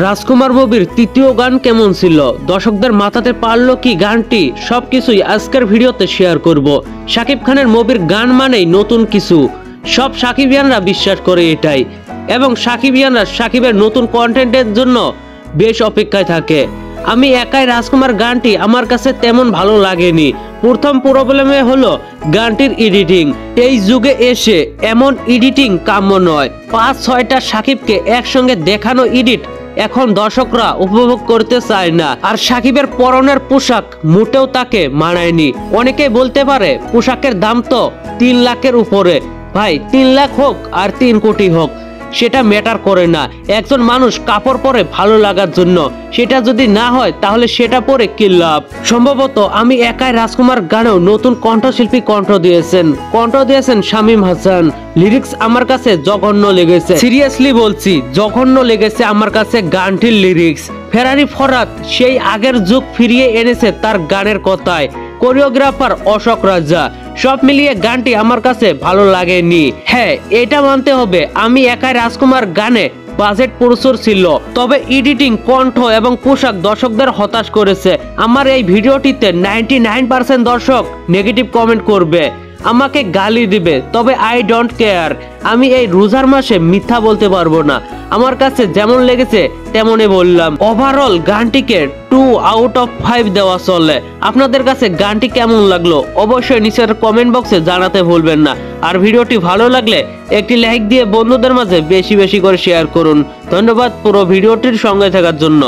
রাজকুমার মুভির তৃতীয় গান কেমন ছিল, দর্শকদের মাথাতে পারলো কি গানটি, সবকিছুই আজকের ভিডিওতে শেয়ার করব। শাকিব খানের মুভির গান মানেই নতুন কিছু, সব সাকিবিয়ানরা বিশ্বাস করে এটাই, এবং সাকিবিয়ানরা সাকিবের নতুন কন্টেন্টের জন্য বেশ অপেক্ষায় থাকে। আমি একাই রাজকুমার গানটি আমার কাছে তেমন ভালো লাগেনি। প্রথম প্রবলেমে হলো গানটির এডিটিং। এই যুগে এসে এমন এডিটিং কাম্য নয়। ৫-৬টা সাকিবকে একসঙ্গে দেখানো এডিট এখন দর্শকরা উপভোগ করতে চায় না। আর সাকিবের পরনের পোশাক মোটেও তাকে মানায়নি। অনেকেই বলতে পারে পোশাকের দাম তো ৩ লাখের উপরে। ভাই ৩ লাখ হোক আর ৩ কোটি হোক, সেটা ম্যাটার করে না। একজন মানুষ কাপড় পরে ভালো লাগার জন্য, সেটা যদি না হয় তাহলে সেটা পরে কি লাভ। সম্ভবত আমি একাই রাজকুমার গানেও নতুন কণ্ঠশিল্পী কণ্ঠ দিয়েছেন শামীম হাসান। লিরিক্স আমার কাছে জঘন্য লেগেছে, সিরিয়াসলি বলছি, জঘন্য লেগেছে আমার কাছে গানটির লিরিক্স। ফেরারি ফরহাদ সেই আগের যুগ ফিরিয়ে এনেছে তার গানের কথায়। কোরিওগ্রাফার অশোক রাজা। সব মিলিয়ে গানটি আমার কাছে ভালো লাগেনি। হ্যাঁ, এটা মানতে হবে, আমি একাই রাজকুমার গানে বাজেট প্রচুর ছিল, তবে এডিটিং, কণ্ঠ এবং পোশাক দর্শকদের হতাশ করেছে। আমার এই ভিডিওটিতে 99% দর্শক নেগেটিভ কমেন্ট করবে, আমাকে গালি দিবে, তবে আই ডোন্ট কেয়ার। আমি এই রোজার মাসে মিথ্যা বলতে পারবো না। আমার কাছে যেমন লেগেছে তেমনই বললাম। ওভারঅল গানটিকে 2 আউট অফ 5 দেওয়া চলে। আপনাদের কাছে গানটি কেমন লাগলো অবশ্যই নিচের কমেন্ট বক্সে জানাতে ভুলবেন না। আর ভিডিওটি ভালো লাগলে একটি লাইক দিয়ে বন্ধুদের মাঝে বেশি বেশি করে শেয়ার করুন। ধন্যবাদ পুরো ভিডিওটির সঙ্গে থাকার জন্য।